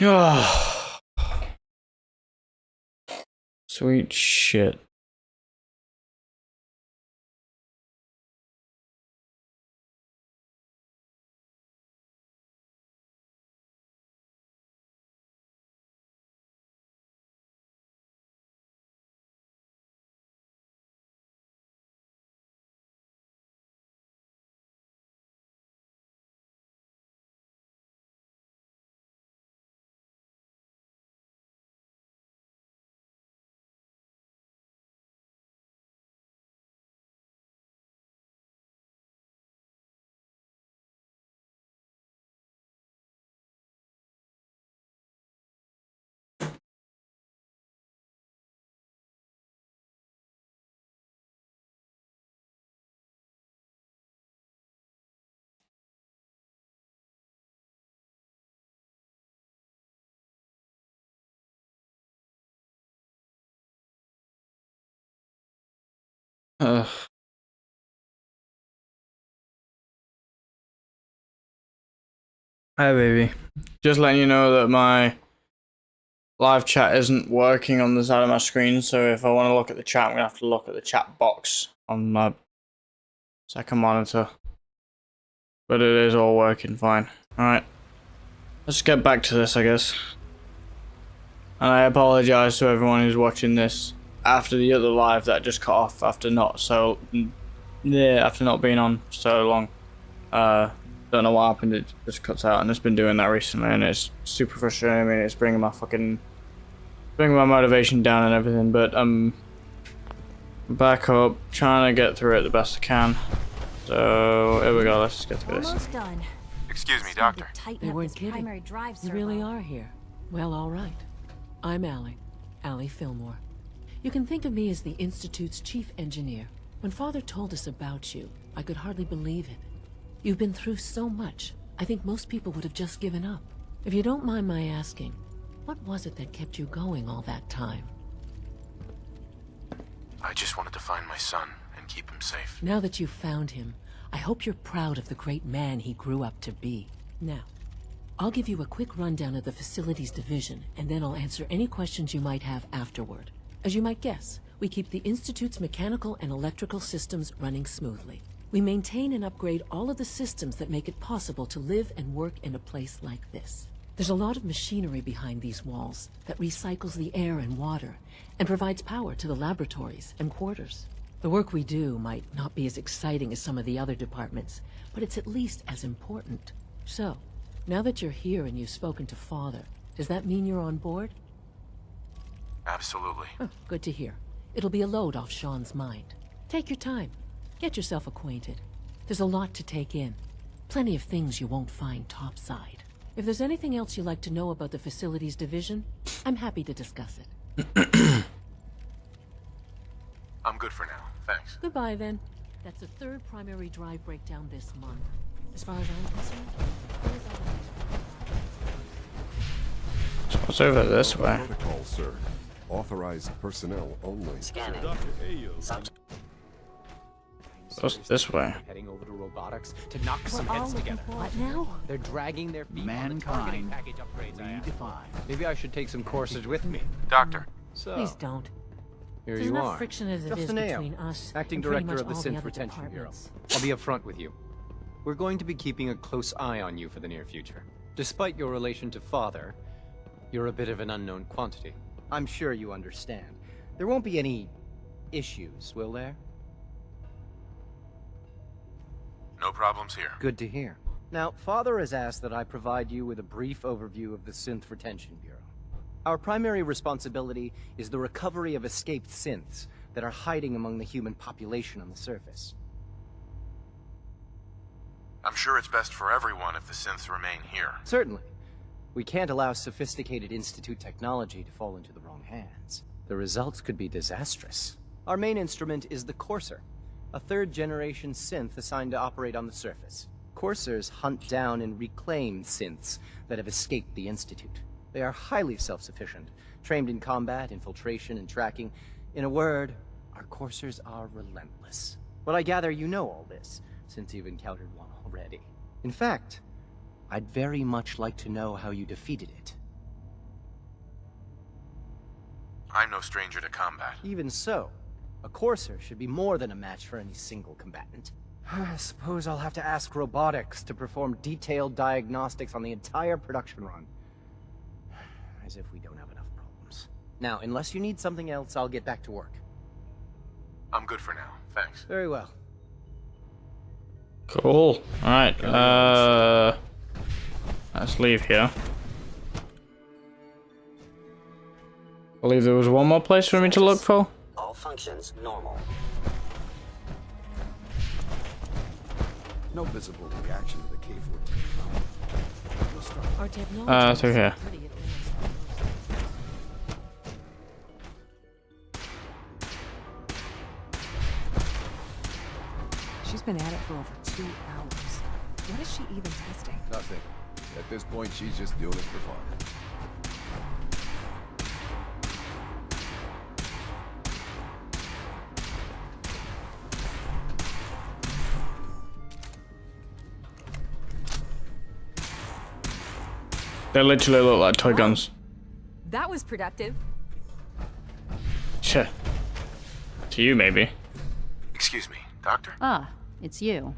Oh, sweet shit. Ugh. Hi, baby. Just letting you know that my live chat isn't working on the side of my screen, so if I want to look at the chat, I'm gonna have to look at the chat box on my second monitor. But it is all working fine. Alright. Let's get back to this, I guess. And I apologize to everyone who's watching this after the other live that just cut off after not being on so long. Don't know what happened, it just cuts out, and it's been doing that recently, and it's super frustrating. I mean, it's bringing my motivation down and everything, but I'm back up, trying to get through it the best I can. So here we go, let's just get through this. Almost done. Excuse me, Doctor. They weren't kidding. You really are here. Well, all right. I'm Allie Fillmore. You can think of me as the Institute's chief engineer. When Father told us about you, I could hardly believe it. You've been through so much, I think most people would have just given up. If you don't mind my asking, what was it that kept you going all that time? I just wanted to find my son and keep him safe. Now that you've found him, I hope you're proud of the great man he grew up to be. Now, I'll give you a quick rundown of the Facilities Division, and then I'll answer any questions you might have afterward. As you might guess, we keep the Institute's mechanical and electrical systems running smoothly. We maintain and upgrade all of the systems that make it possible to live and work in a place like this. There's a lot of machinery behind these walls that recycles the air and water and provides power to the laboratories and quarters. The work we do might not be as exciting as some of the other departments, but it's at least as important. So, now that you're here and you've spoken to Father, does that mean you're on board? Absolutely. Oh, good to hear. It'll be a load off Sean's mind. Take your time. Get yourself acquainted. There's a lot to take in. Plenty of things you won't find topside. If there's anything else you'd like to know about the Facilities Division, I'm happy to discuss it. I'm good for now. Thanks. Goodbye, then. That's the third primary drive breakdown this month. As far as I'm concerned, So it's over this way. Protocol, sir. Authorized personnel only. Scanning. What's this way? Heading over to robotics to knock some heads together. What now? They're dragging their feet Mankind on the package upgrades I asked. redefined. Maybe I should take some courses with me. Doctor. So, Please don't. here There's you enough are. friction as it is Justin Ayo, between us Acting and pretty Director of much the all Synth other Retention Bureau. departments. I'll be upfront with you. We're going to be keeping a close eye on you for the near future. Despite your relation to Father, you're a bit of an unknown quantity. I'm sure you understand. There won't be any issues, will there? No problems here. Good to hear. Now, Father has asked that I provide you with a brief overview of the Synth Retention Bureau. Our primary responsibility is the recovery of escaped synths that are hiding among the human population on the surface. I'm sure it's best for everyone if the synths remain here. Certainly. We can't allow sophisticated Institute technology to fall into the wrong hands. The results could be disastrous. Our main instrument is the Courser, a third-generation synth assigned to operate on the surface. Coursers hunt down and reclaim synths that have escaped the Institute. They are highly self-sufficient, trained in combat, infiltration, and tracking. In a word, our Coursers are relentless. But I gather you know all this, since you've encountered one already. In fact, I'd very much like to know how you defeated it. I'm no stranger to combat. Even so, a Courser should be more than a match for any single combatant. I suppose I'll have to ask robotics to perform detailed diagnostics on the entire production run. As if we don't have enough problems. Now, unless you need something else, I'll get back to work. I'm good for now, thanks. Very well. Cool. Alright, let's leave here. I believe there was one more place for me to look for. All functions normal. No visible reaction to the K-14. We'll start. Our technology through here. is pretty advanced. She's been at it for over 2 hours. What is she even testing? Nothing. At this point, she's just doing it for fun. They literally look like toy guns. That was productive. Sure. To you, maybe. Excuse me, Doctor? Ah, it's you.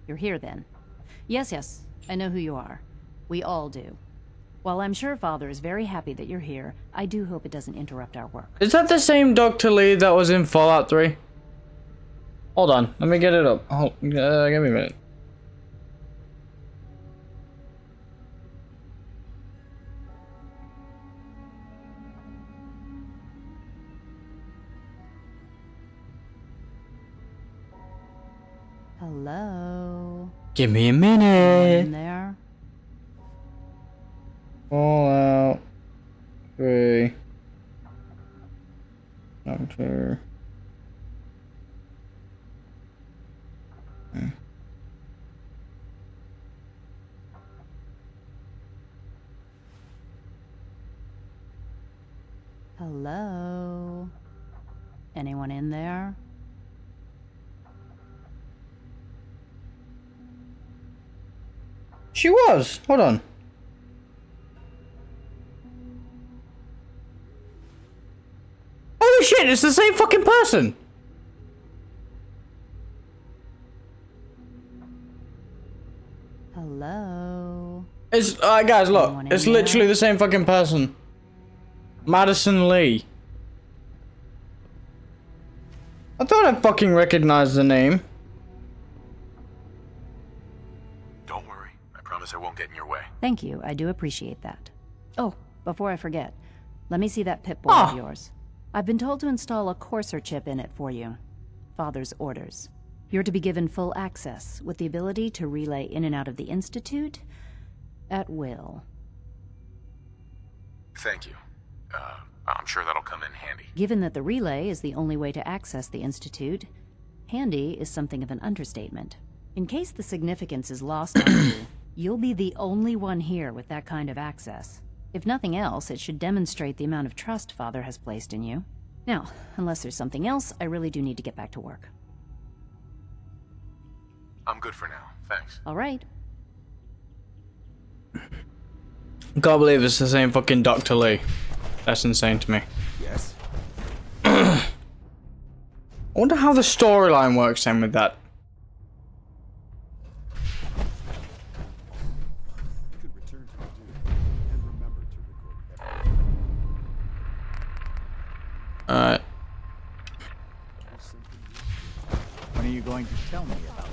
You're here then. Yes, I know who you are. We all do. While I'm sure Father is very happy that you're here, I do hope it doesn't interrupt our work. Is that the same Dr. Lee that was in Fallout 3? Hold on, let me get it up. Oh, give me a minute. Hello? Give me a Anyone minute. in there? Fallout 3. Doctor. Hello? Anyone in there? She was. Hold on. Holy shit, it's the same fucking person. Hello? It's guys, look. Anyone in It's literally there? the same fucking person. Madison Lee. I thought I fucking recognized the name. Don't worry. I promise I won't get in your way. Thank you, I do appreciate that. Oh, before I forget, let me see that Pip-Boy Ah. of yours. I've been told to install a Courser chip in it for you. Father's orders. You're to be given full access, with the ability to relay in and out of the Institute at will. Thank you. I'm sure that'll come in handy. Given that the relay is the only way to access the Institute, handy is something of an understatement. In case the significance is lost on you, you'll be the only one here with that kind of access. If nothing else, it should demonstrate the amount of trust Father has placed in you. Now, unless there's something else, I really do need to get back to work. I'm good for now, thanks. All right. Can't believe it's the same fucking Dr. Lee. That's insane to me. Yes? I wonder how the storyline works then with that. You could return to the dude and remember to record everything. Alright. When are you going to tell me about this?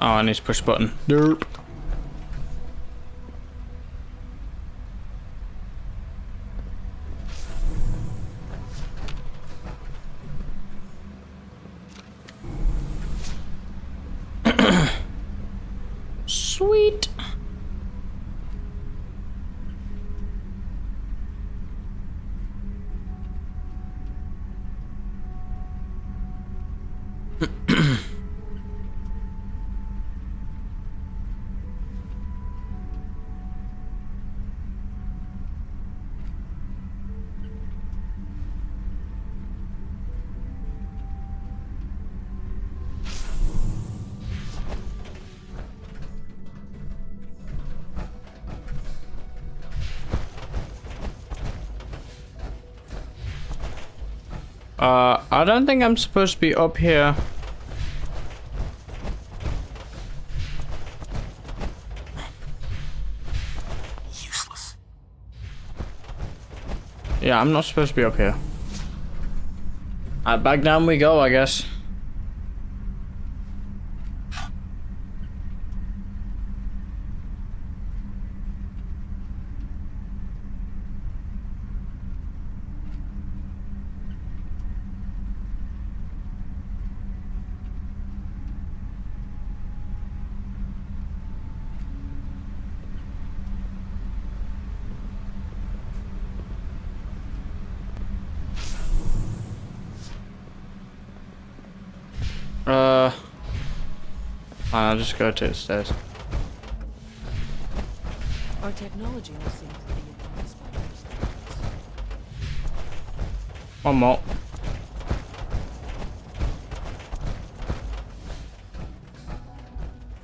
Oh, I need to push a button. Derp. Sweet. I don't think I'm supposed to be up here. Useless. Yeah, I'm not supposed to be up here. Alright, back down we go, I guess. I'll just go to the stairs. Our technology will seem pretty advanced by your standards. One more.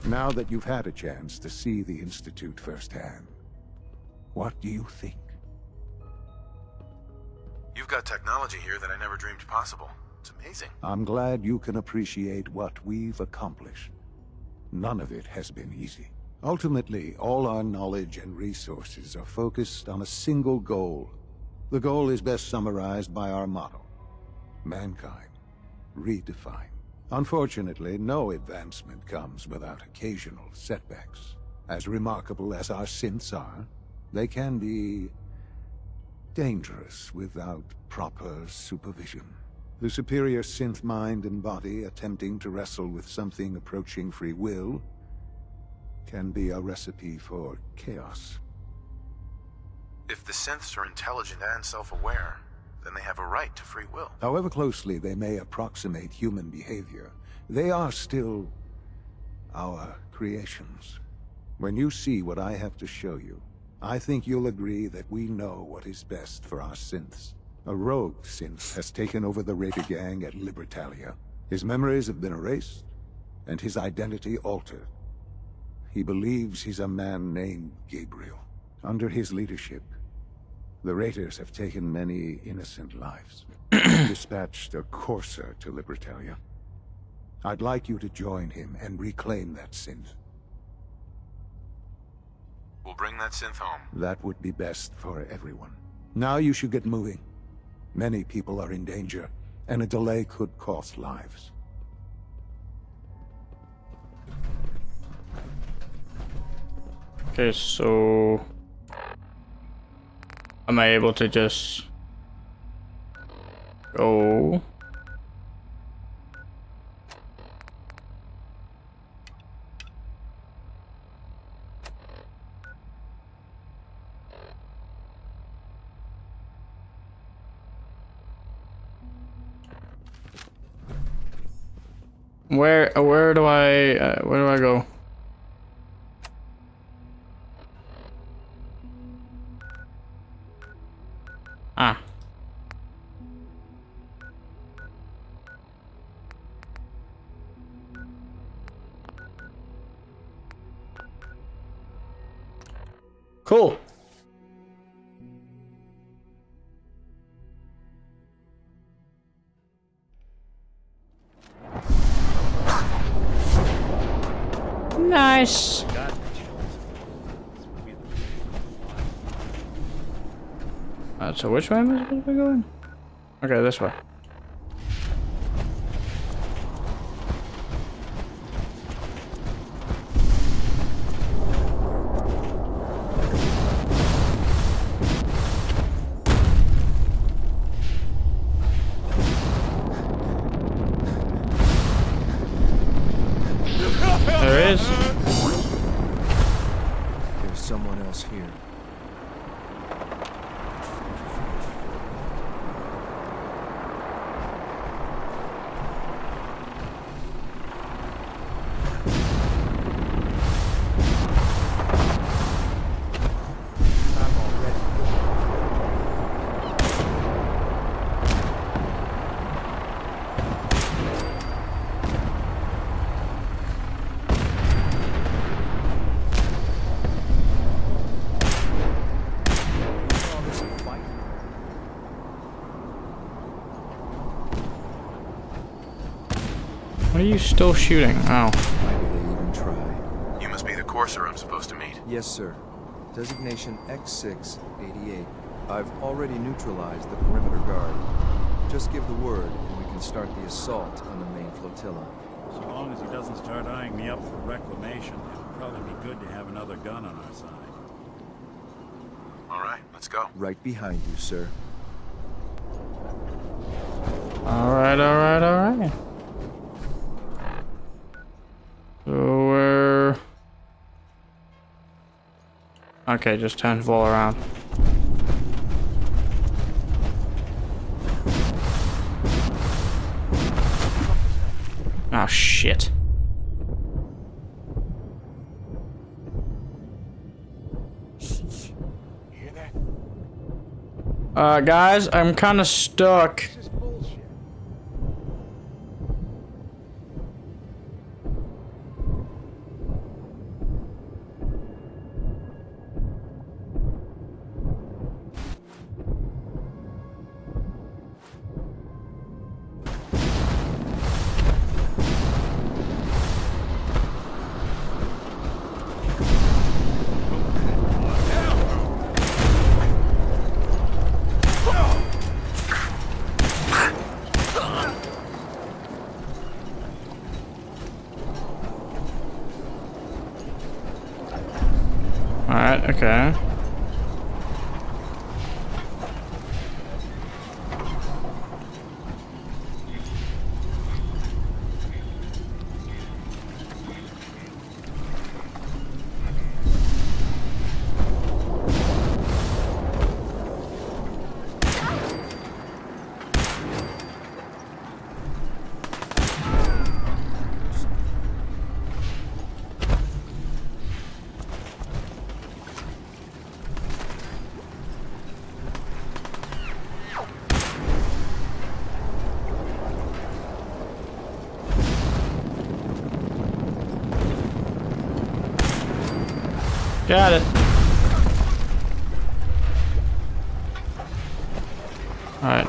Now that you've had a chance to see the Institute firsthand, what do you think? You've got technology here that I never dreamed possible. It's amazing. I'm glad you can appreciate what we've accomplished. None of it has been easy. Ultimately, all our knowledge and resources are focused on a single goal. The goal is best summarized by our motto: mankind, redefined. Unfortunately, no advancement comes without occasional setbacks. As remarkable as our synths are, they can be dangerous without proper supervision. The superior synth mind and body attempting to wrestle with something approaching free will can be a recipe for chaos. If the synths are intelligent and self-aware, then they have a right to free will. However closely they may approximate human behavior, they are still our creations. When you see what I have to show you, I think you'll agree that we know what is best for our synths. A rogue synth has taken over the Raider gang at Libertalia. His memories have been erased, and his identity altered. He believes he's a man named Gabriel. Under his leadership, the Raiders have taken many innocent lives. Dispatched a Courser to Libertalia. I'd like you to join him and reclaim that synth. We'll bring that synth home. That would be best for everyone. Now you should get moving. Many people are in danger, and a delay could cost lives. Okay, so am I able to just go? Where do I go? Ah. Cool. Nice. So which way am I supposed to be going? Okay, this way. There is. There's someone else here. you still shooting? Oh. Why do they even try? You must be the Courser I'm supposed to meet. Yes, sir. Designation X688. I've already neutralized the perimeter guard. Just give the word, and we can start the assault on the main flotilla. So long as he doesn't start eyeing me up for reclamation, it'll probably be good to have another gun on our side. All right, let's go. Right behind you, sir. Alright, alright, alright. So we're... Okay, just turn full around. Oh shit. Hear that? Guys, I'm kinda stuck. This is bullshit. Alright, okay. Got it. Alright,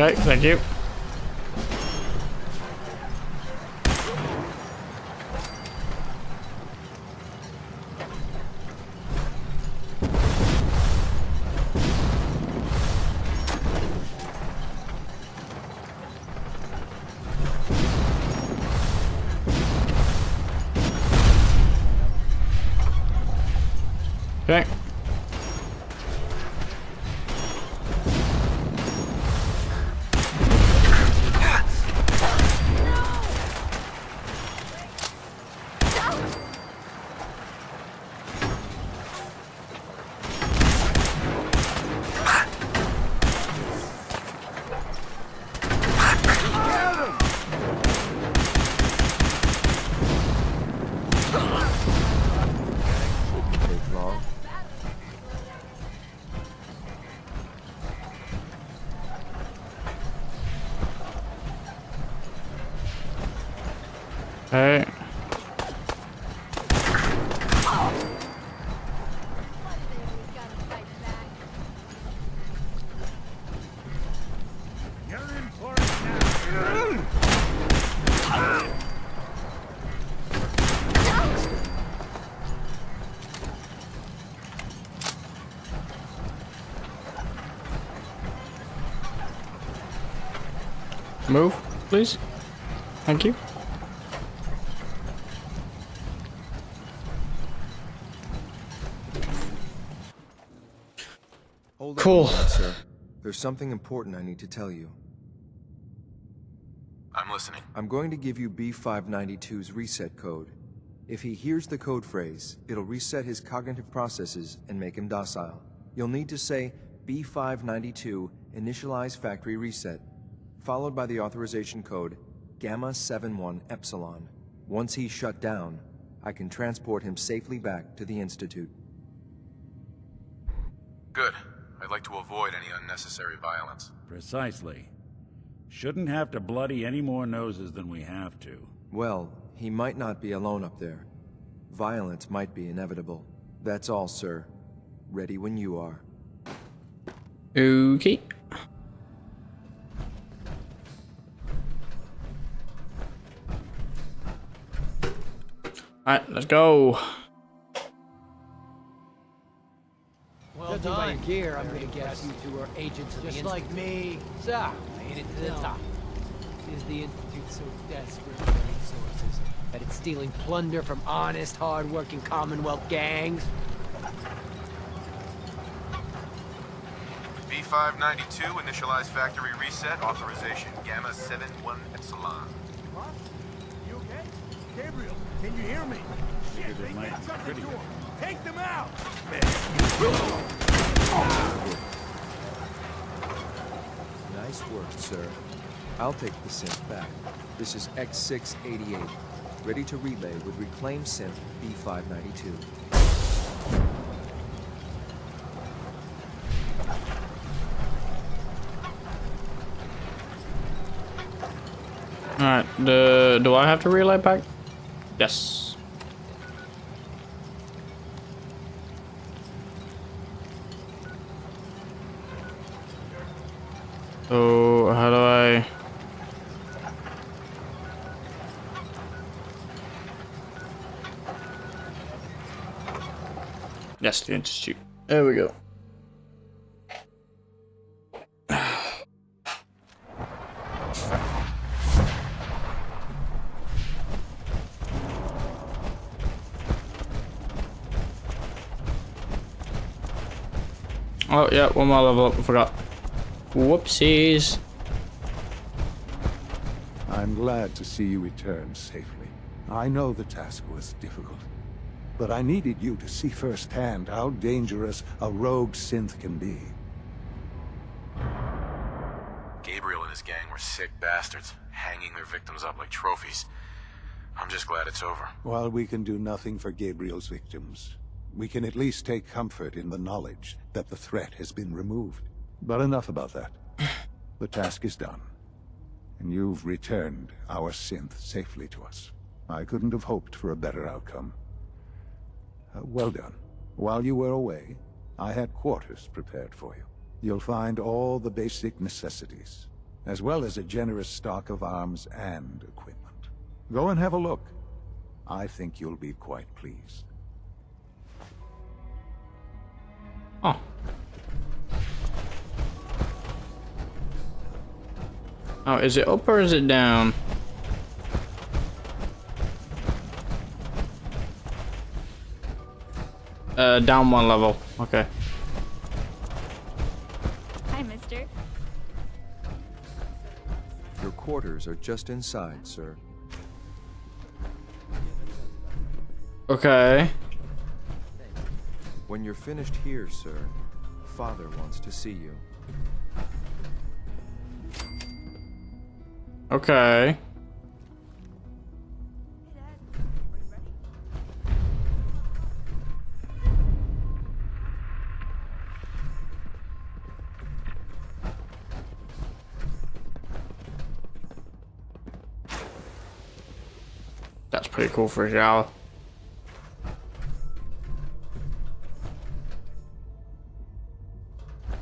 okay, thank you. Okay. Take long. Hey. You're in for it now. Move, please. Thank you. Hold Cool. on a minute, sir. There's something important I need to tell you. I'm listening. I'm going to give you B592's reset code. If he hears the code phrase, it'll reset his cognitive processes and make him docile. You'll need to say B592 initialize factory reset, followed by the authorization code Gamma 71 Epsilon. Once he's shut down, I can transport him safely back to the Institute. Good. I'd like to avoid any unnecessary violence. Precisely. Shouldn't have to bloody any more noses than we have to. Well, he might not be alone up there. Violence might be inevitable. That's all, sir. Ready when you are. Okay. Alright, let's go. Well done by your gear, I'm gonna guess you two are agents of the Institute. Just like me. So, made it to the top. Is the Institute so desperate for resources that it's stealing plunder from honest, hard-working Commonwealth gangs? B592 initialize factory reset, authorization Gamma 71 Epsilon. You okay? Gabriel, can you hear me? Shit, they got something to him. Take them out! Nice work, sir. I'll take the synth back. This is X688, ready to relay with reclaimed synth B592. Alright, do I have to relay back? Yes. So, how do I... Yes, the Institute. There we go. Oh, yeah, one more level up, I forgot. Whoopsies. I'm glad to see you return safely. I know the task was difficult, but I needed you to see firsthand how dangerous a rogue synth can be. Gabriel and his gang were sick bastards, hanging their victims up like trophies. I'm just glad it's over. While we can do nothing for Gabriel's victims, we can at least take comfort in the knowledge that the threat has been removed. But enough about that. The task is done, and you've returned our synth safely to us. I couldn't have hoped for a better outcome. Well done. While you were away, I had quarters prepared for you. You'll find all the basic necessities, as well as a generous stock of arms and equipment. Go and have a look. I think you'll be quite pleased. Oh. Oh, is it up or is it down? Down one level. Okay. Hi, mister. Your quarters are just inside, sir. Okay. When you're finished here, sir, Father wants to see you. Okay. That's pretty cool for a shower.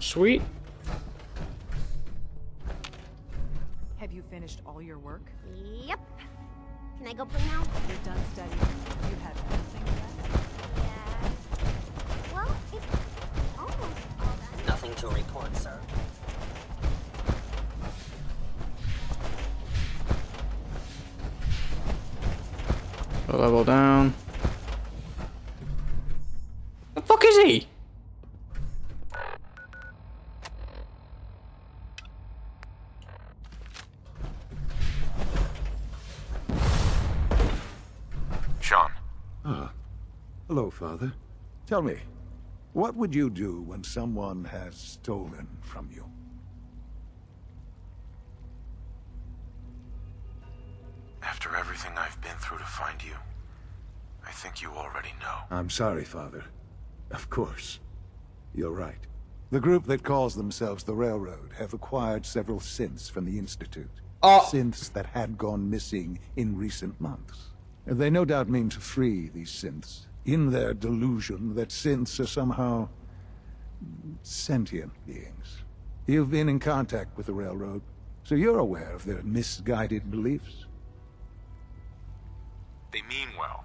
Sweet. Have you finished all your work? Yep. Can I go play now? You're done studying. You have anything yet? Yes. Well, it's almost all done. Nothing to report, sir. A level down. The fuck is he? Sean. Ah. Hello, Father. Tell me, What would you do when someone has stolen from you? After everything I've been through to find you, I think you already know. I'm sorry, Father. Of course. You're right. The group that calls themselves the Railroad have acquired several synths from the Institute. Synths that had gone missing in recent months. They no doubt mean to free these synths, in their delusion that synths are somehow sentient beings. You've been in contact with the Railroad, so you're aware of their misguided beliefs. They mean well.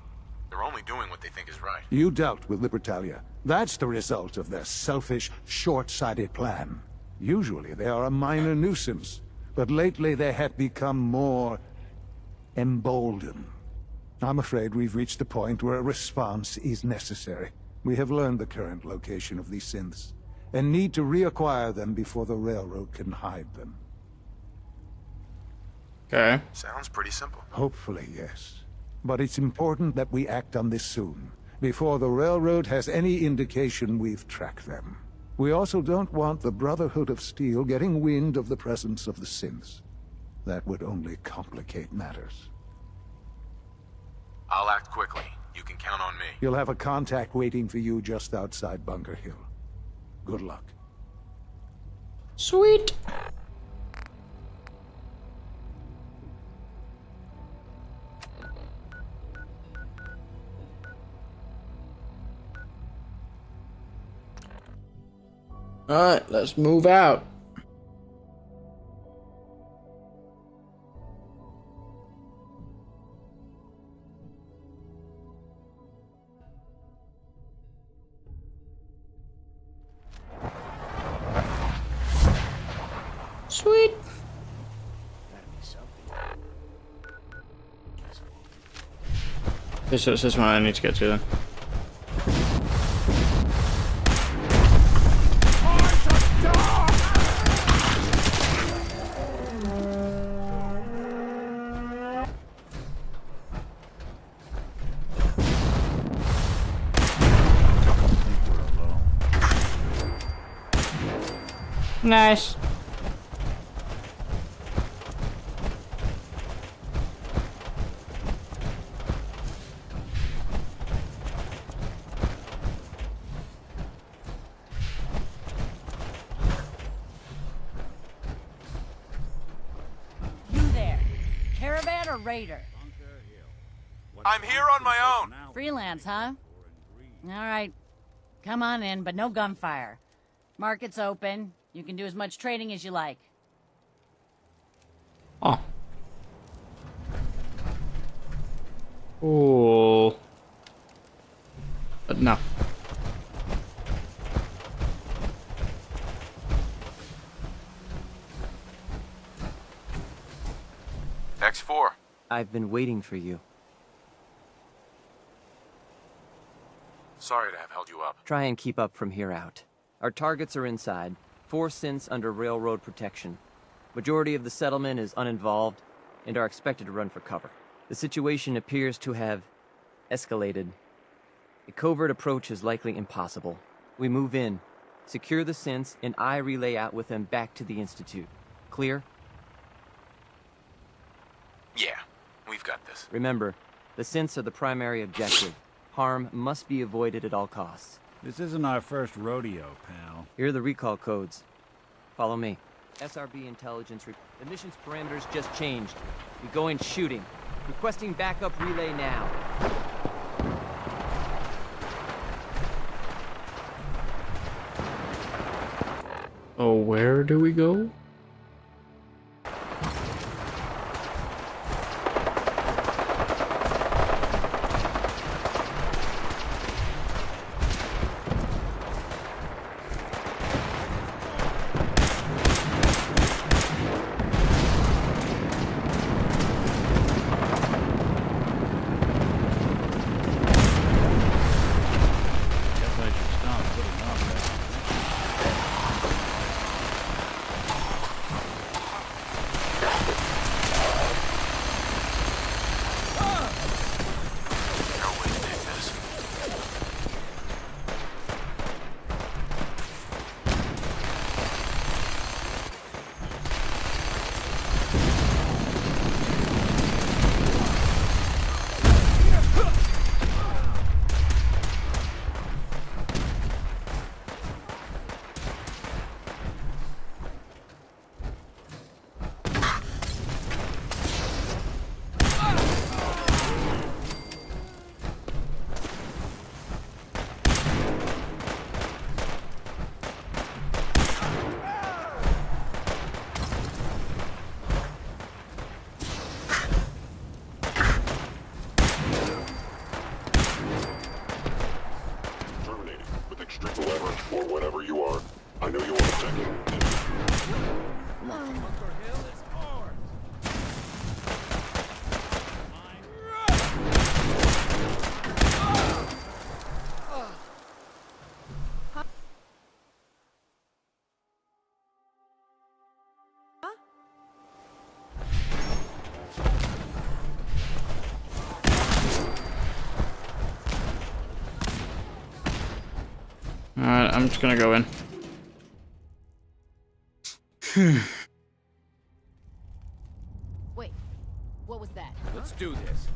They're only doing what they think is right. You dealt with Libertalia. That's the result of their selfish, short-sighted plan. Usually they are a minor nuisance, but lately they have become more emboldened. I'm afraid we've reached the point where a response is necessary. We have learned the current location of these synths, and need to reacquire them before the Railroad can hide them. Okay. Sounds pretty simple. Hopefully, yes. But it's important that we act on this soon, before the Railroad has any indication we've tracked them. We also don't want the Brotherhood of Steel getting wind of the presence of the synths. That would only complicate matters. I'll act quickly. You can count on me. You'll have a contact waiting for you just outside Bunker Hill. Good luck. Sweet. Alright, let's move out. Sweet. Okay, so it's this one I need to get to then. Nice. You there, caravan or raider? I'm here on my own. Freelance, huh? All right. Come on in, but no gunfire. Market's open. You can do as much trading as you like. Oh. Cool. But no. X4. I've been waiting for you. Sorry to have held you up. Try and keep up from here out. Our targets are inside. 4 synths under railroad protection. Majority of the settlement is uninvolved and are expected to run for cover. The situation appears to have escalated. A covert approach is likely impossible. We move in, secure the synths, and I relay out with them back to the Institute. Clear? Yeah, we've got this. Remember, the synths are the primary objective. Harm must be avoided at all costs. This isn't our first rodeo, pal. Here are the recall codes. Follow me. SRB intelligence. The mission's parameters just changed. We go in shooting. Requesting backup relay now. Oh, where do we go? hill is ours. Alright, I'm just gonna go in. Wait, what was that? Let's do this.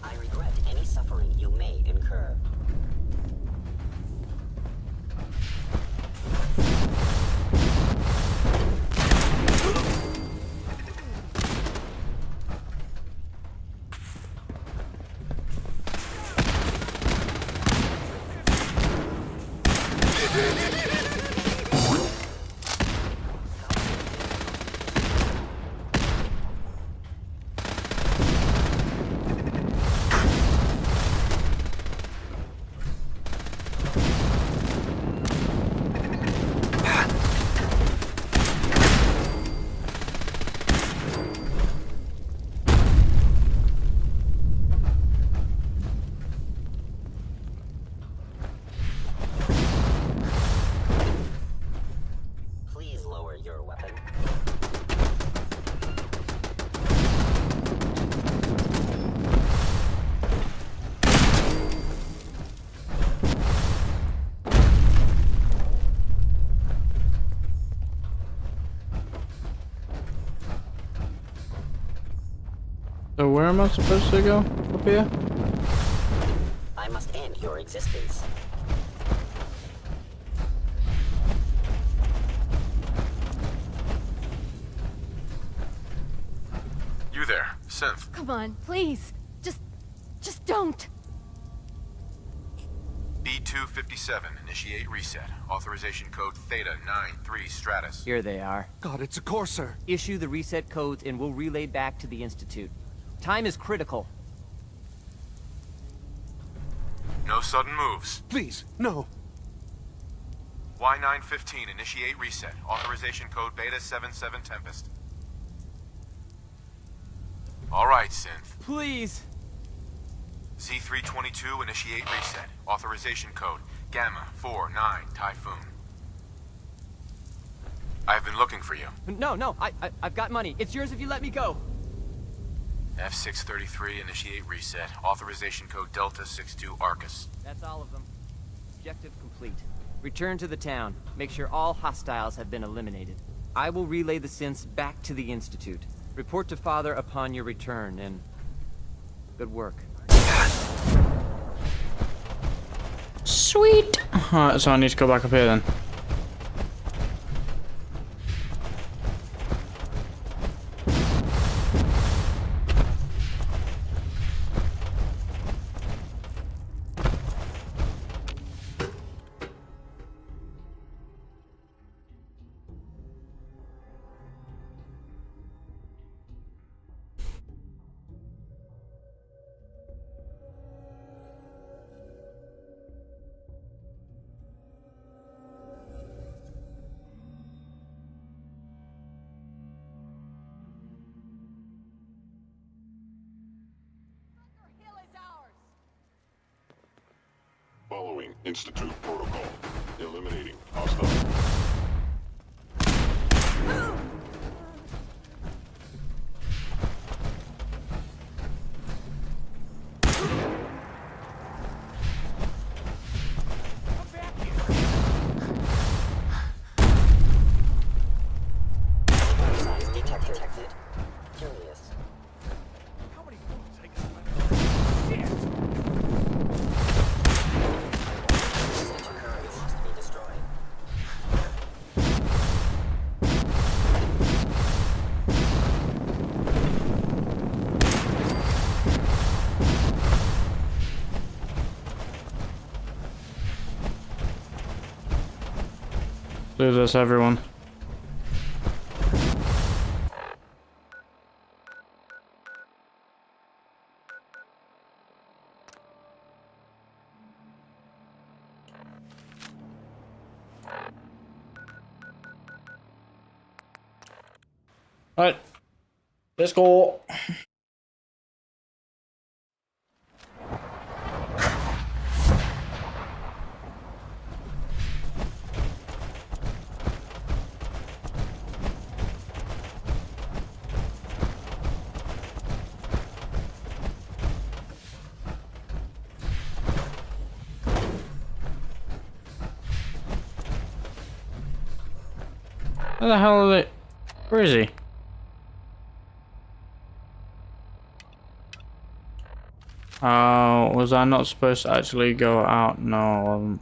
I regret any suffering you may incur. Please lower your weapon. So where am I supposed to go? Up here? I must end your existence. You there, Synth. Come on, please. Just don't. B257, initiate reset. Authorization code Theta 93 Stratus. Here they are. God, it's a Courser. Issue the reset codes and we'll relay back to the Institute. Time is critical. No sudden moves. Please, no. Y915, initiate reset. Authorization code Beta 77 Tempest. All right, Synth. Please. Z322, initiate reset. Authorization code Gamma 49 Typhoon. I've been looking for you. No, I've got money. It's yours if you let me go. F633, initiate reset. Authorization code Delta 62 Arcus. That's all of them. Objective complete. Return to the town. Make sure all hostiles have been eliminated. I will relay the synths back to the Institute. Report to Father upon your return, and good work. Sweet! Alright, so I need to go back up here then. Following Institute protocol. Eliminating hostile. Signs detected. Curious. How many bullets I got left? Shit! Do this, everyone. Alright, let's go. Where the hell are they? Where is he? Was I not supposed to actually go out? No, I wasn't.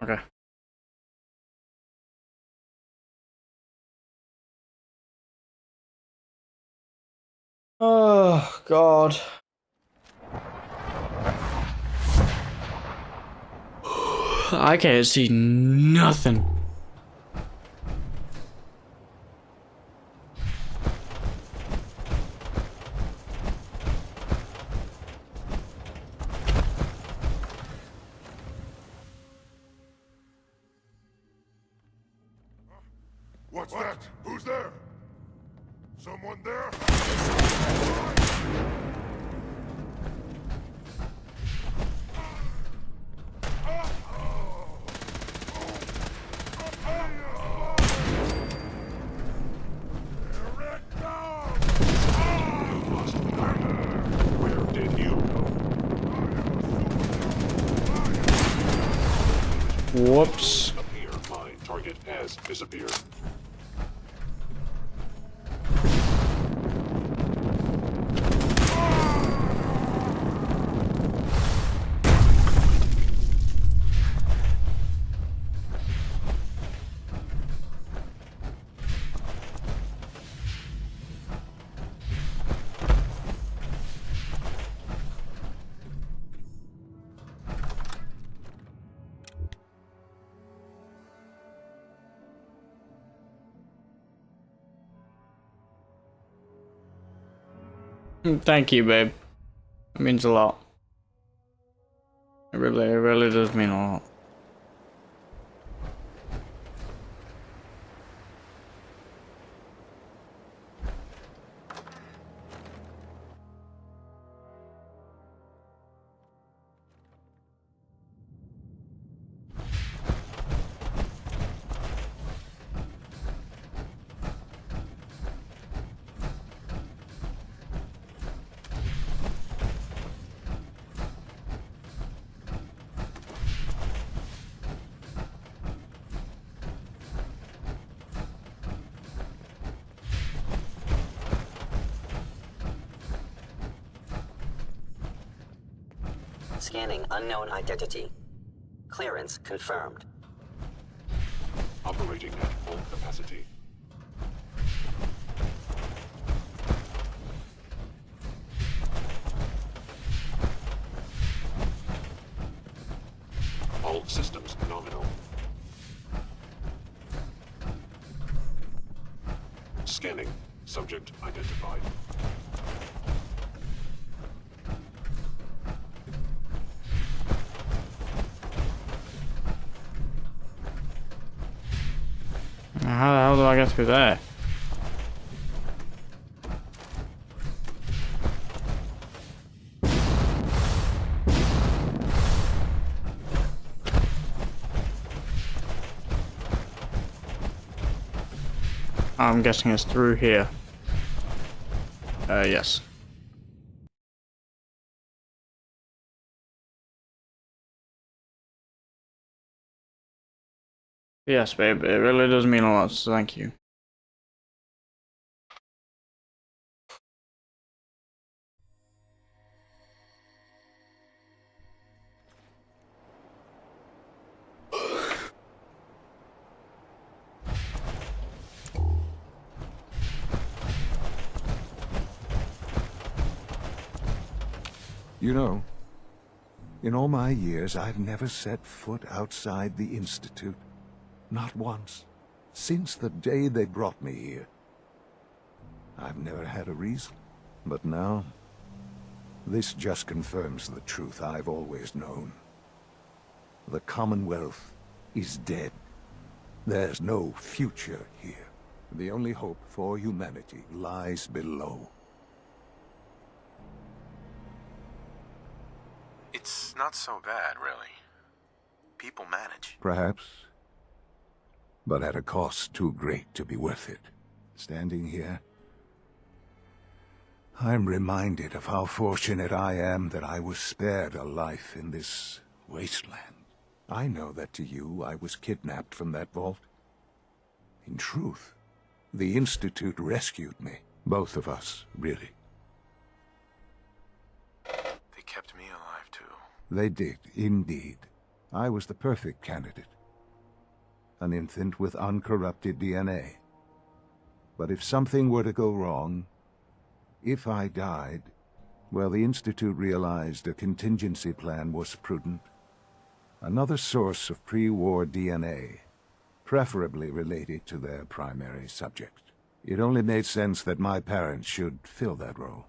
Okay. Oh, God. I can't see nothing. What's that? Who's there? Someone there? Where did you go? Whoops. Appear. My target has disappeared. Thank you, babe. It means a lot. It really does mean a lot. Scanning unknown identity. Clearance confirmed. Operating at full capacity. All systems nominal. Scanning. Subject identified. How the hell do I get through there? I'm guessing it's through here. Yes. Yes, babe, it really does mean a lot, so thank you. You know, in all my years, I've never set foot outside the Institute. Not once. Since the day they brought me here. I've never had a reason. But now, this just confirms the truth I've always known. The Commonwealth is dead. There's no future here. The only hope for humanity lies below. It's not so bad, really. People manage. Perhaps. But at a cost too great to be worth it. Standing here, I'm reminded of how fortunate I am that I was spared a life in this wasteland. I know that to you, I was kidnapped from that vault. In truth, the Institute rescued me. Both of us, really. They kept me alive, too. They did, indeed. I was the perfect candidate. An infant with uncorrupted DNA. But if something were to go wrong, if I died, well, the Institute realized a contingency plan was prudent. Another source of pre-war DNA, preferably related to their primary subject. It only made sense that my parents should fill that role.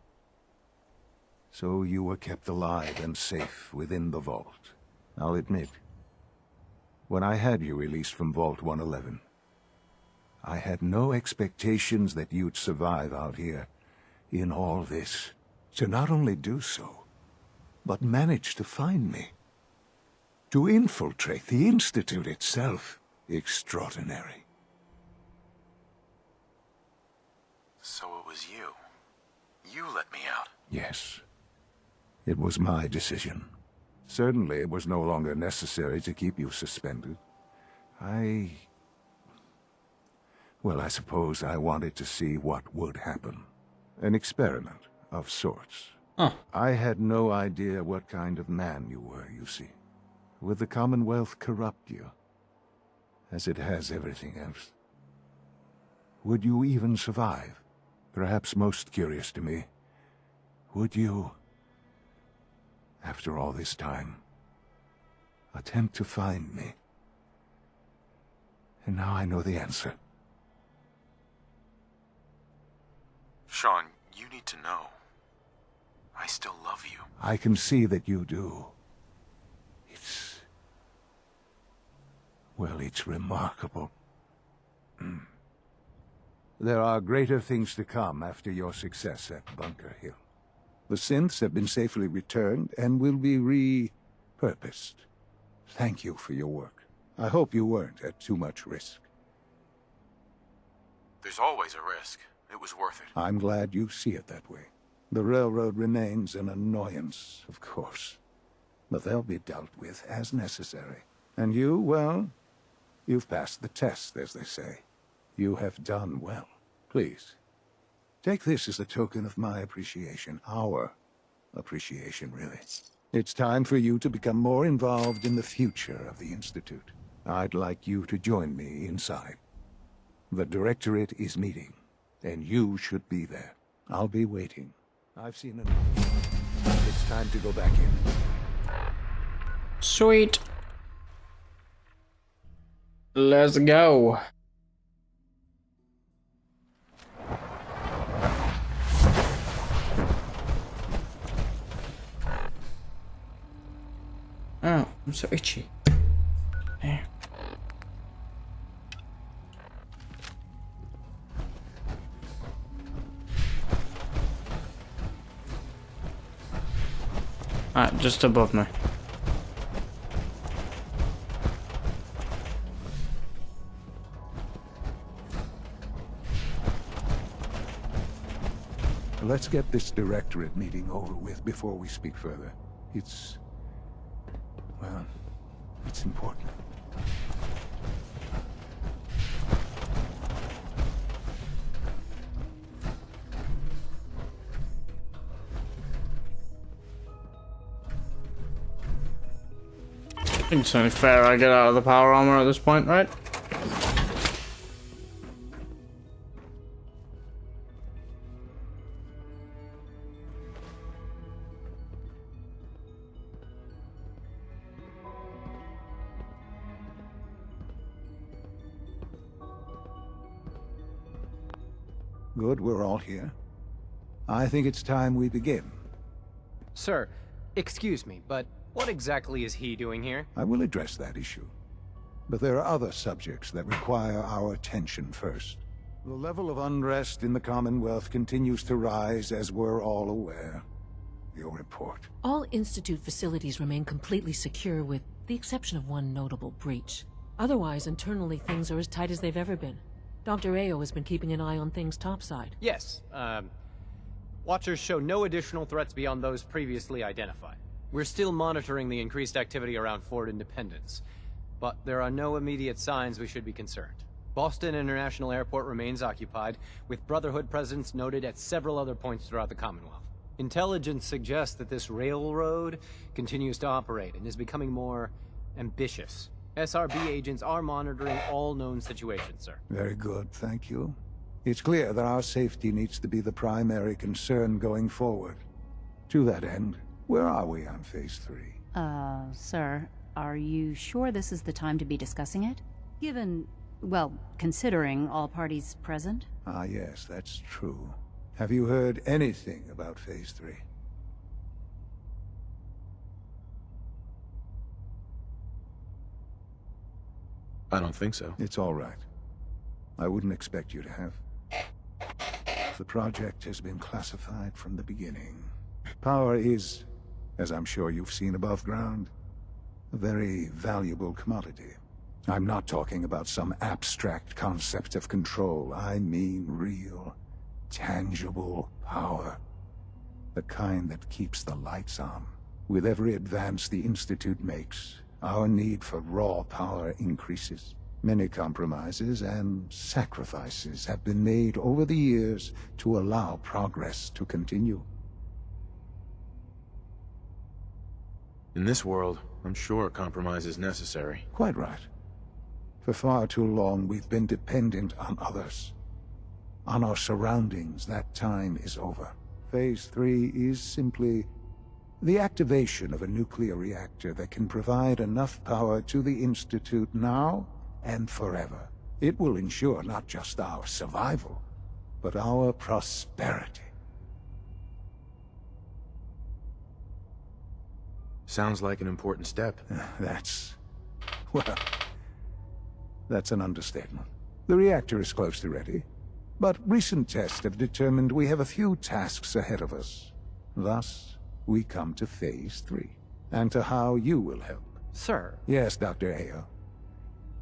So you were kept alive and safe within the vault. I'll admit, when I had you released from Vault 111, I had no expectations that you'd survive out here in all this. To not only do so, but manage to find me. To infiltrate the Institute itself. Extraordinary. So it was you. You let me out. Yes. It was my decision. Certainly it was no longer necessary to keep you suspended. Well, I suppose I wanted to see what would happen. An experiment of sorts. Huh. I had no idea what kind of man you were, you see. Would the Commonwealth corrupt you, as it has everything else? Would you even survive? Perhaps most curious to me, would you, after all this time, attempt to find me? And now I know the answer. Sean, you need to know. I still love you. I can see that you do. Well, it's remarkable. There are greater things to come after your success at Bunker Hill. The synths have been safely returned and will be repurposed. Thank you for your work. I hope you weren't at too much risk. There's always a risk. It was worth it. I'm glad you see it that way. The railroad remains an annoyance, of course. But they'll be dealt with as necessary. And you, well, you've passed the test, as they say. You have done well. Please, take this as a token of my appreciation. Our appreciation, really. It's time for you to become more involved in the future of the Institute. I'd like you to join me inside. The Directorate is meeting, and you should be there. I'll be waiting. I've seen enough. It's time to go back in. Sweet. Let's go. Oh, I'm so itchy. There. Alright, just above me. Let's get this Directorate meeting over with before we speak further. Well, it's important. I think it's only fair I get out of the power armor at this point, right? Good, we're all here. I think it's time we begin. Sir, excuse me, but what exactly is he doing here? I will address that issue. But there are other subjects that require our attention first. The level of unrest in the Commonwealth continues to rise, as we're all aware. Your report. All Institute facilities remain completely secure with the exception of one notable breach. Otherwise, internally things are as tight as they've ever been. Dr. Ao has been keeping an eye on things topside. Yes, Watchers show no additional threats beyond those previously identified. We're still monitoring the increased activity around Fort Independence, but there are no immediate signs we should be concerned. Boston International Airport remains occupied, with Brotherhood presence noted at several other points throughout the Commonwealth. Intelligence suggests that this railroad continues to operate and is becoming more ambitious. SRB agents are monitoring all known situations, sir. Very good, thank you. It's clear that our safety needs to be the primary concern going forward. To that end, where are we on Phase 3? Sir, are you sure this is the time to be discussing it? Given, well, considering all parties present? Ah, yes, that's true. Have you heard anything about Phase 3? I don't think so. It's all right. I wouldn't expect you to have. The project has been classified from the beginning. Power is, as I'm sure you've seen above ground, a very valuable commodity. I'm not talking about some abstract concept of control. I mean real, tangible power. The kind that keeps the lights on. With every advance the Institute makes, our need for raw power increases. Many compromises and sacrifices have been made over the years to allow progress to continue. In this world, I'm sure compromise is necessary. Quite right. For far too long, we've been dependent on others. On our surroundings. That time is over. Phase 3 is simply the activation of a nuclear reactor that can provide enough power to the Institute now and forever. It will ensure not just our survival, but our prosperity. Sounds like an important step. Well, that's an understatement. The reactor is close to ready, but recent tests have determined we have a few tasks ahead of us. Thus, we come to Phase 3, and to how you will help. Sir? Yes, Dr. Ao.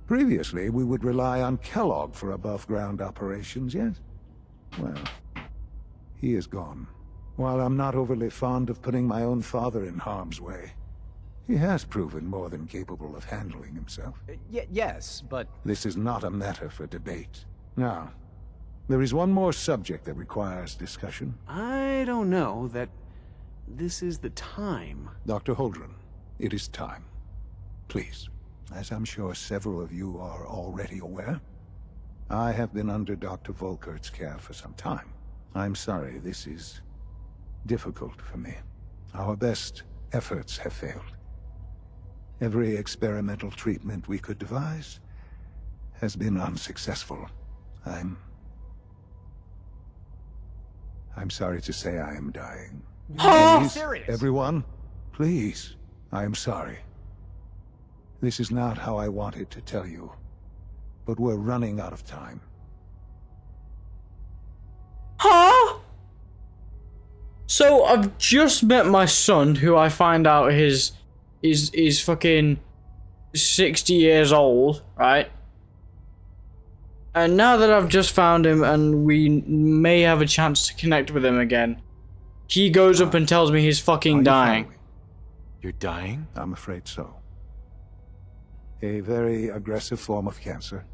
Previously, we would rely on Kellogg for above-ground operations, yes? Well, he is gone. While I'm not overly fond of putting my own father in harm's way, he has proven more than capable of handling himself. Yes, but... This is not a matter for debate. Now, there is one more subject that requires discussion. I don't know that this is the time. Dr. Holdren, it is time. Please. As I'm sure several of you are already aware, I have been under Dr. Volkert's care for some time. I'm sorry, this is difficult for me. Our best efforts have failed. Every experimental treatment we could devise has been unsuccessful. I'm sorry to say I am dying. Please, serious? Everyone, please, I am sorry. This is not how I wanted to tell you, but we're running out of time. Huh? So I've just met my son, who I find out is fucking 60 years old, right? And now that I've just found him and we may have a chance to connect with him again, he goes up and tells me he's fucking dying. You're dying? I'm afraid so. A very aggressive form of cancer.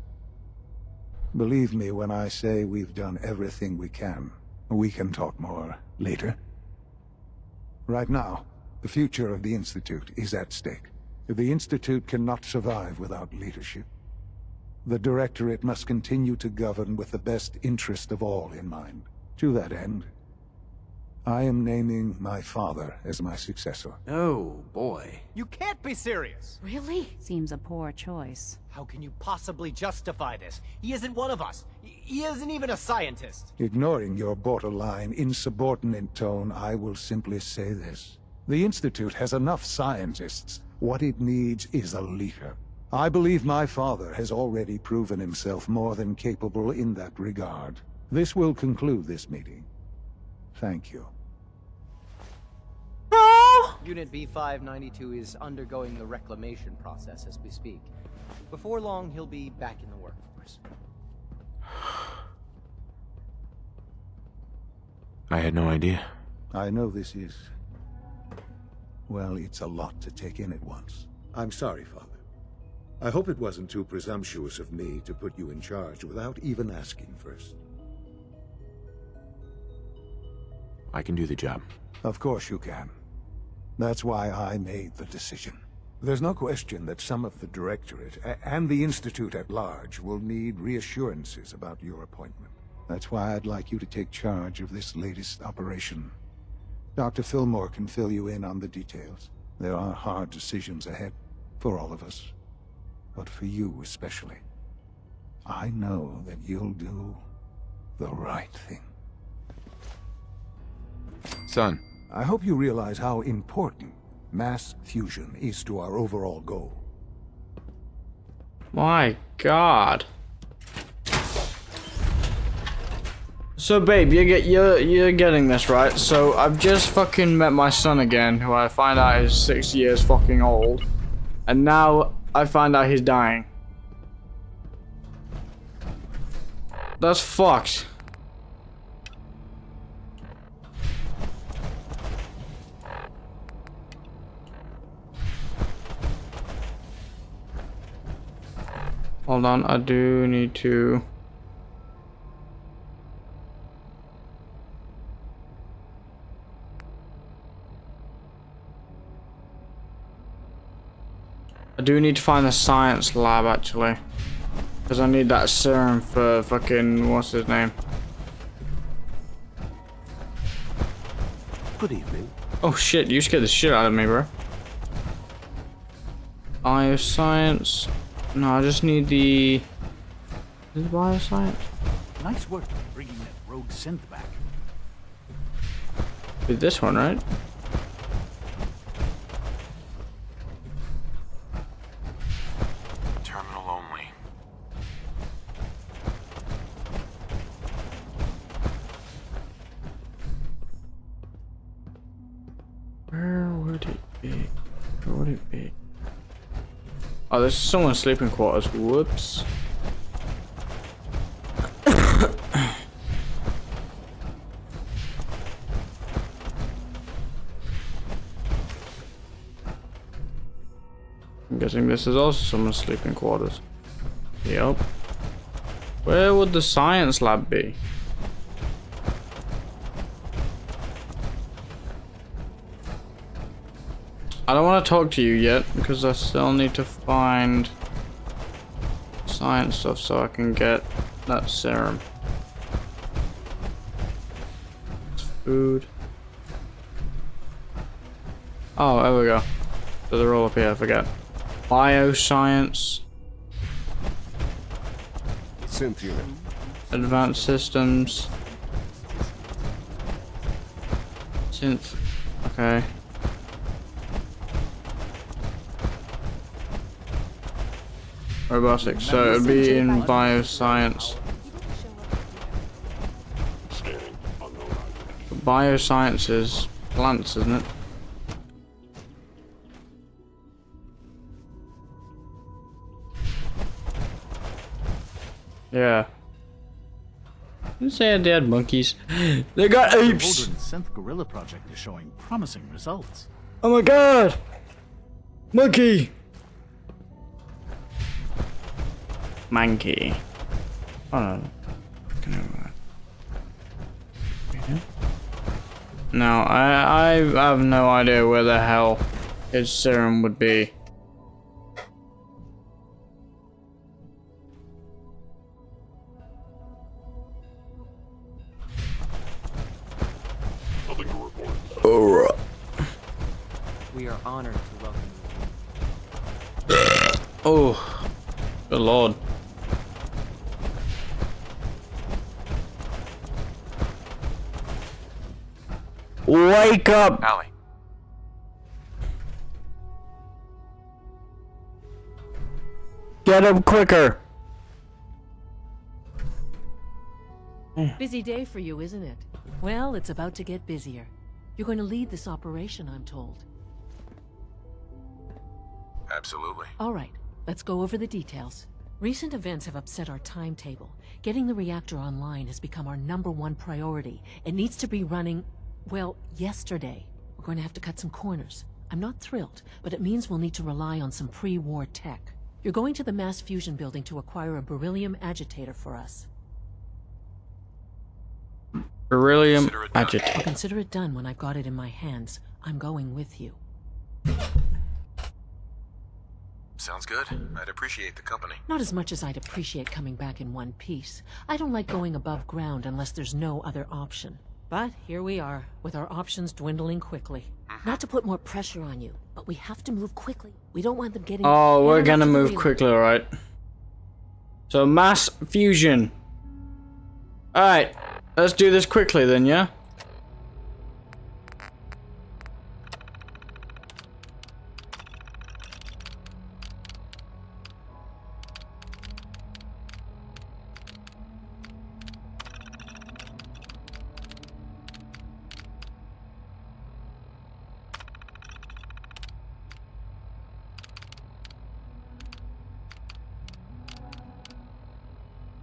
Believe me when I say we've done everything we can. We can talk more later. Right now, the future of the Institute is at stake. The Institute cannot survive without leadership. The Directorate must continue to govern with the best interest of all in mind. To that end, I am naming my father as my successor. Oh, boy. You can't be serious! Really? Seems a poor choice. How can you possibly justify this? He isn't one of us. He isn't even a scientist. Ignoring your borderline, insubordinate tone, I will simply say this. The Institute has enough scientists. What it needs is a leader. I believe my father has already proven himself more than capable in that regard. This will conclude this meeting. Thank you. Unit B592 is undergoing the reclamation process as we speak. Before long, he'll be back in the workforce. I had no idea. I know this is... well, it's a lot to take in at once. I'm sorry, Father. I hope it wasn't too presumptuous of me to put you in charge without even asking first. I can do the job. Of course you can. That's why I made the decision. There's no question that some of the Directorate and the Institute at large will need reassurances about your appointment. That's why I'd like you to take charge of this latest operation. Dr. Fillmore can fill you in on the details. There are hard decisions ahead, for all of us. But for you especially. I know that you'll do the right thing. Son. I hope you realize how important mass fusion is to our overall goal. My God. So, babe, you're getting this, right? So, I've just fucking met my son again, who I find out is 6 years fucking old. And now I find out he's dying. That's fucked. Hold on, I do need to... I do need to find the science lab, actually. Because I need that serum for fucking... what's his name? Good evening. Oh shit, you scared the shit out of me, bro. Bioscience... no, I just need the... is it bioscience? Nice work bringing that rogue synth back. With this one, right? Terminal only. Where would it be? Where would it be? Oh, there's someone's sleeping quarters. Whoops. I'm guessing this is also someone's sleeping quarters. Yep. Where would the science lab be? I don't want to talk to you yet because I still need to find science stuff so I can get that serum. It's food. Oh, there we go. So they're all up here, I forget. Bioscience. Synth unit. Advanced systems. Synth. Okay. Robotics, so it would be in bioscience. Bioscience is plants, isn't it? Yeah. Didn't say they had monkeys. They got apes! The Synth Gorilla project is showing promising results. Oh my god! Monkey! Monkey. Oh no. No, I have no idea where the hell his serum would be. Nothing Oh, good lord. Wake up! Allie. Get him quicker! Busy day for you, isn't it? Well, it's about to get busier. You're going to lead this operation, I'm told. Absolutely. All right, let's go over the details. Recent events have upset our timetable. Getting the reactor online has become our #1 priority. It needs to be running, well, yesterday. We're going to have to cut some corners. I'm not thrilled, but it means we'll need to rely on some pre-war tech. You're going to the mass fusion building to acquire a beryllium agitator for us. Beryllium I'll agitator. consider it done when I've got it in my hands. I'm going with you. Sounds good. I'd appreciate the company. Not as much as I'd appreciate coming back in one piece. I don't like going above ground unless there's no other option. But here we are, with our options dwindling quickly. Not to put more pressure on you, but we have to move quickly. We don't want them getting... Oh, we're gonna to the move relay. quickly, alright. So, mass fusion. Alright, let's do this quickly then, yeah?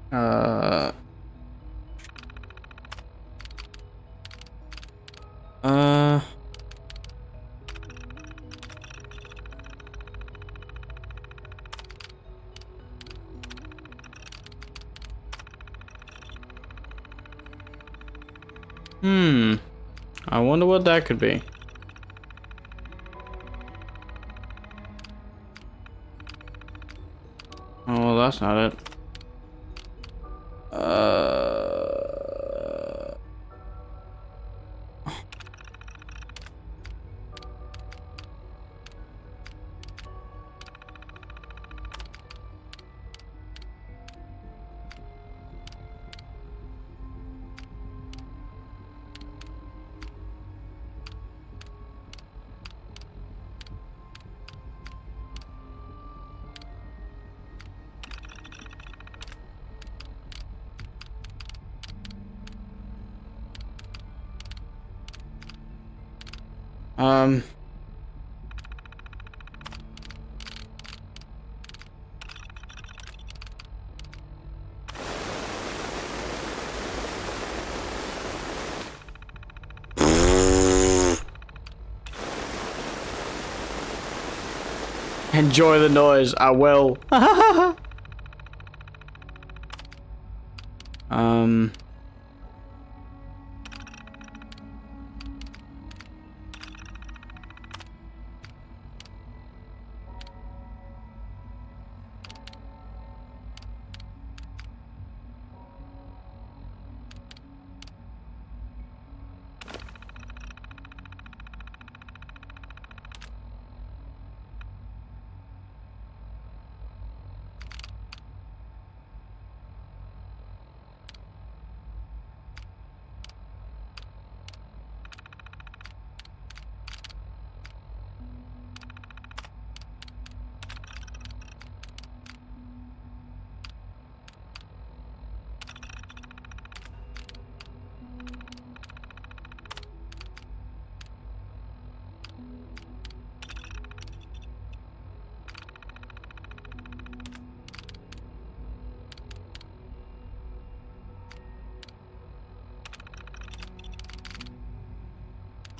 Uh... I wonder what that could be. Oh, well, that's not it. Enjoy the noise, I will.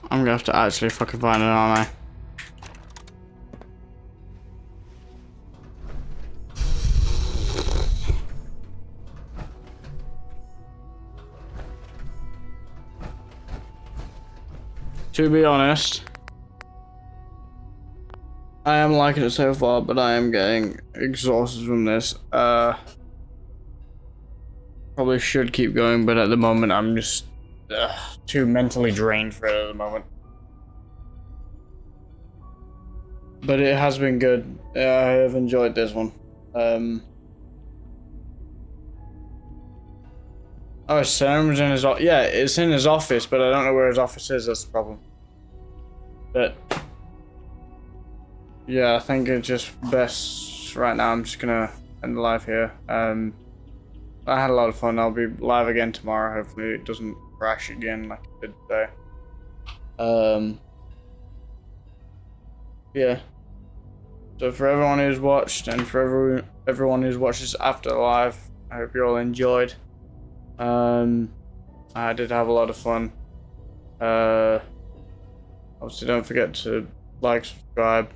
I'm gonna have to actually fucking find it, aren't I? To be honest, I am liking it so far, but I am getting exhausted from this. Probably should keep going, but at the moment I'm just too mentally drained for it at the moment. But it has been good. I have enjoyed this one. Oh, Sam's in his office. Yeah, it's in his office, but I don't know where his office is. That's the problem. But yeah, I think it's just best right now. I'm just gonna end the live here. I had a lot of fun. I'll be live again tomorrow. Hopefully, it doesn't crash again like it did today. Yeah. So for everyone who's watched and for everyone who's watched this after the live, I hope you all enjoyed. I did have a lot of fun. Obviously don't forget to like, subscribe,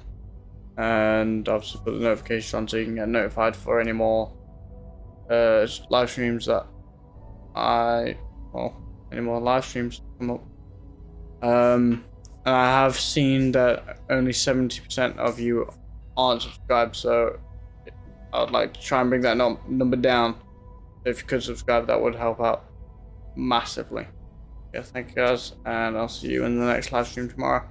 and obviously put the notifications on so you can get notified for any more live streams that any more live streams come up. And I have seen that only 70% of you aren't subscribed, so I'd like to try and bring that number down. If you could subscribe, that would help out massively. Yeah, thank you guys, and I'll see you in the next live stream tomorrow.